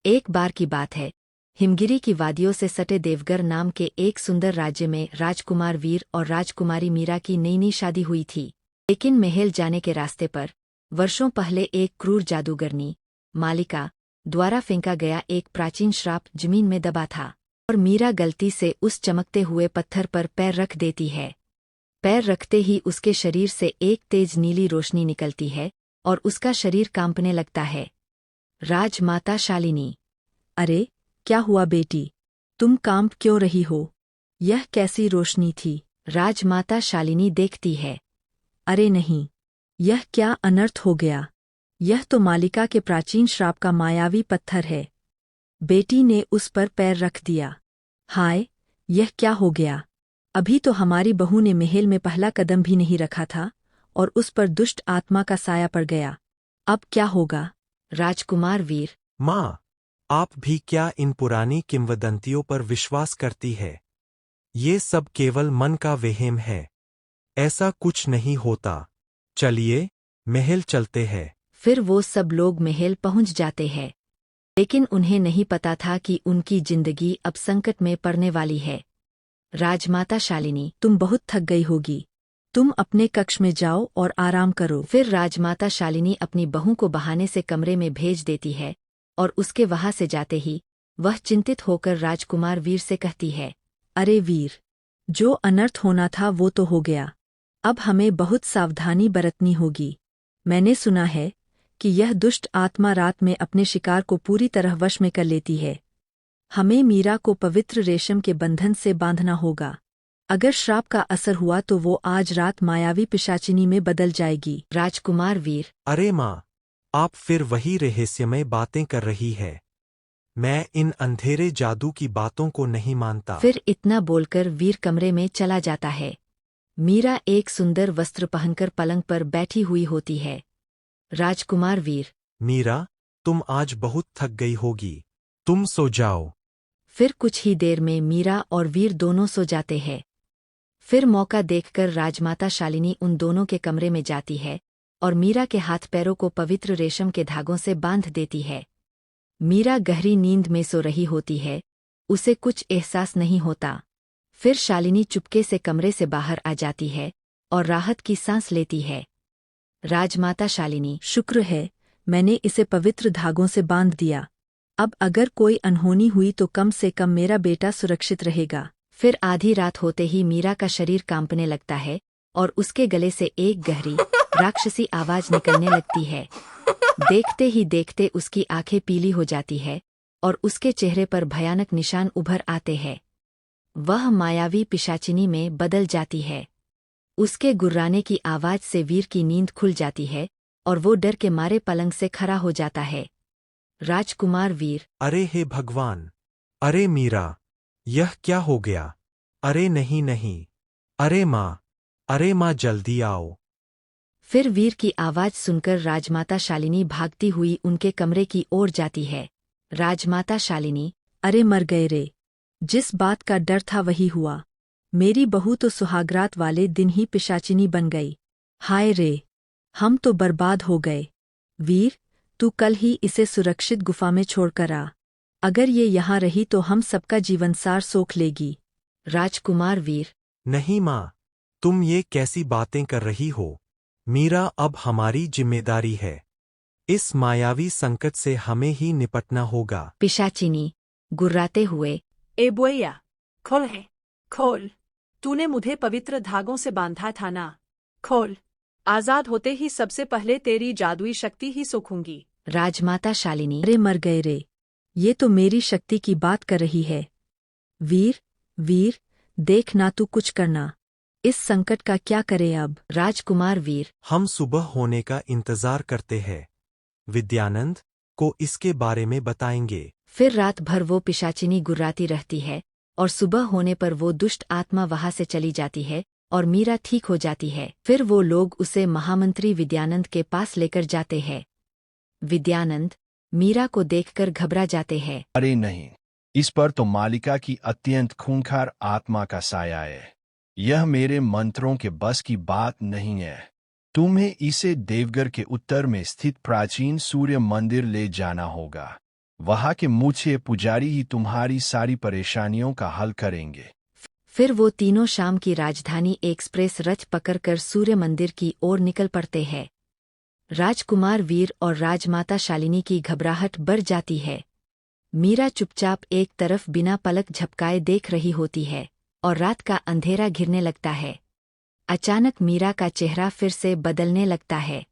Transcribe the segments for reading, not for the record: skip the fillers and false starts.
एक बार की बात है, हिमगिरी की वादियों से सटे देवगर नाम के एक सुंदर राज्य में राजकुमार वीर और राजकुमारी मीरा की नई नई शादी हुई थी। लेकिन महल जाने के रास्ते पर वर्षों पहले एक क्रूर जादूगरनी मालिका द्वारा फेंका गया एक प्राचीन श्राप जमीन में दबा था और मीरा गलती से उस चमकते हुए पत्थर पर पैर रख देती है। पैर रखते ही उसके शरीर से एक तेज नीली रोशनी निकलती है और उसका शरीर कांपने लगता है। राजमाता शालिनी। अरे, क्या हुआ बेटी? तुम कांप क्यों रही हो? यह कैसी रोशनी थी? राजमाता शालिनी देखती है। अरे नहीं, यह क्या अनर्थ हो गया? यह तो मालिका के प्राचीन श्राप का मायावी पत्थर है। बेटी ने उस पर पैर रख दिया। हाय, यह क्या हो गया? अभी तो हमारी बहू ने महल में पहला कदम भी नहीं रखा था और उस पर दुष्ट आत्मा का साया पड़ गया। अब क्या होगा? राजकुमार वीर। माँ, आप भी क्या इन पुरानी किंवदंतियों पर विश्वास करती है? ये सब केवल मन का वहम है। ऐसा कुछ नहीं होता। चलिए, महल चलते हैं। फिर वो सब लोग महल पहुंच जाते हैं। लेकिन उन्हें नहीं पता था कि उनकी जिंदगी अब संकट में पड़ने वाली है। राजमाता शालिनी। तुम बहुत थक गई होगी। तुम अपने कक्ष में जाओ और आराम करो। फिर राजमाता शालिनी अपनी बहू को बहाने से कमरे में भेज देती है और उसके वहां से जाते ही वह चिंतित होकर राजकुमार वीर से कहती है। अरे वीर, जो अनर्थ होना था वो तो हो गया। अब हमें बहुत सावधानी बरतनी होगी। मैंने सुना है कि यह दुष्ट आत्मा रात में अपने शिकार को पूरी तरह वश में कर लेती है। हमें मीरा को पवित्र रेशम के बंधन से बांधना होगा। अगर श्राप का असर हुआ तो वो आज रात मायावी पिशाचिनी में बदल जाएगी। राजकुमार वीर। अरे माँ, आप फिर वही रहस्यमय बातें कर रही है। मैं इन अंधेरे जादू की बातों को नहीं मानता। फिर इतना बोलकर वीर कमरे में चला जाता है। मीरा एक सुंदर वस्त्र पहनकर पलंग पर बैठी हुई होती है। राजकुमार वीर। मीरा, तुम आज बहुत थक गई होगी। तुम सो जाओ। फिर कुछ ही देर में मीरा और वीर दोनों सो जाते हैं। फिर मौका देखकर राजमाता शालिनी उन दोनों के कमरे में जाती है और मीरा के हाथ पैरों को पवित्र रेशम के धागों से बांध देती है। मीरा गहरी नींद में सो रही होती है, उसे कुछ एहसास नहीं होता। फिर शालिनी चुपके से कमरे से बाहर आ जाती है और राहत की सांस लेती है। राजमाता शालिनी। शुक्र है, मैंने इसे पवित्र धागों से बांध दिया। अब अगर कोई अनहोनी हुई तो कम से कम मेरा बेटा सुरक्षित रहेगा। फिर आधी रात होते ही मीरा का शरीर कांपने लगता है और उसके गले से एक गहरी राक्षसी आवाज निकलने लगती है। देखते ही देखते उसकी आंखें पीली हो जाती है और उसके चेहरे पर भयानक निशान उभर आते हैं। वह मायावी पिशाचिनी में बदल जाती है। उसके गुर्राने की आवाज से वीर की नींद खुल जाती है और वो डर के मारे पलंग से खड़ा हो जाता है। राजकुमार वीर। अरे हे भगवान! अरे मीरा, यह क्या हो गया? अरे नहीं नहीं! अरे माँ जल्दी आओ! फिर वीर की आवाज सुनकर राजमाता शालिनी भागती हुई उनके कमरे की ओर जाती है। राजमाता शालिनी। अरे मर गए रे! जिस बात का डर था वही हुआ। मेरी बहू तो सुहागरात वाले दिन ही पिशाचिनी बन गई। हाय रे! हम तो बर्बाद हो गए। वीर, तू कल ही इसे सुरक्षित गुफा में छोड़कर आ। अगर ये यहाँ रही तो हम सबका जीवनसार सोख लेगी। राजकुमार वीर। नहीं माँ, तुम ये कैसी बातें कर रही हो? मीरा अब हमारी जिम्मेदारी है। इस मायावी संकट से हमें ही निपटना होगा। पिशाचिनी गुर्राते हुए। ए बुआ, खोल है, खोल। तूने मुझे पवित्र धागों से बांधा था ना? खोल। आजाद होते ही सबसे पहले तेरी जादुई शक्ति ही सूखूंगी। राजमाता शालिनी। अरे मर गए रे! ये तो मेरी शक्ति की बात कर रही है। वीर, देख ना, तू कुछ करना। इस संकट का क्या करे अब? राजकुमार वीर। हम सुबह होने का इंतजार करते हैं। विद्यानंद को इसके बारे में बताएंगे। फिर रात भर वो पिशाचिनी गुर्राती रहती है और सुबह होने पर वो दुष्ट आत्मा वहां से चली जाती है और मीरा ठीक हो जाती है। फिर वो लोग उसे महामंत्री विद्यानंद के पास लेकर जाते हैं। विद्यानंद मीरा को देखकर घबरा जाते हैं। अरे नहीं, इस पर तो मालिका की अत्यंत खूंखार आत्मा का साया है। यह मेरे मंत्रों के बस की बात नहीं है। तुम्हें इसे देवघर के उत्तर में स्थित प्राचीन सूर्य मंदिर ले जाना होगा। वहां के मुझे पुजारी ही तुम्हारी सारी परेशानियों का हल करेंगे। फिर वो तीनों शाम की राजधानी एक्सप्रेस रथ पकड़कर सूर्य मंदिर की ओर निकल पड़ते हैं। राजकुमार वीर और राजमाता शालिनी की घबराहट बढ़ जाती है। मीरा चुपचाप एक तरफ बिना पलक झपकाए देख रही होती है और रात का अंधेरा घिरने लगता है। अचानक मीरा का चेहरा फिर से बदलने लगता है।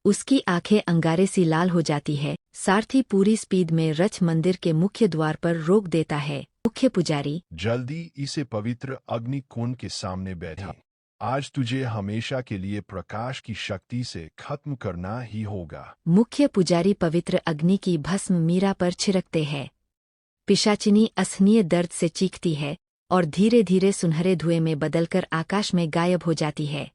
उसकी आंखें अंगारे सी लाल हो जाती है। सारथी पूरी स्पीड में रथ मंदिर के मुख्य द्वार पर रोक देता है। मुख्य पुजारी, जल्दी इसे पवित्र अग्नि कुंड के सामने बैठा। आज तुझे हमेशा के लिए प्रकाश की शक्ति से खत्म करना ही होगा। मुख्य पुजारी पवित्र अग्नि की भस्म मीरा पर छिड़कते हैं। पिशाचिनी असहनीय दर्द से चीखती है और धीरे धीरे सुनहरे धुएं में बदलकर आकाश में गायब हो जाती है।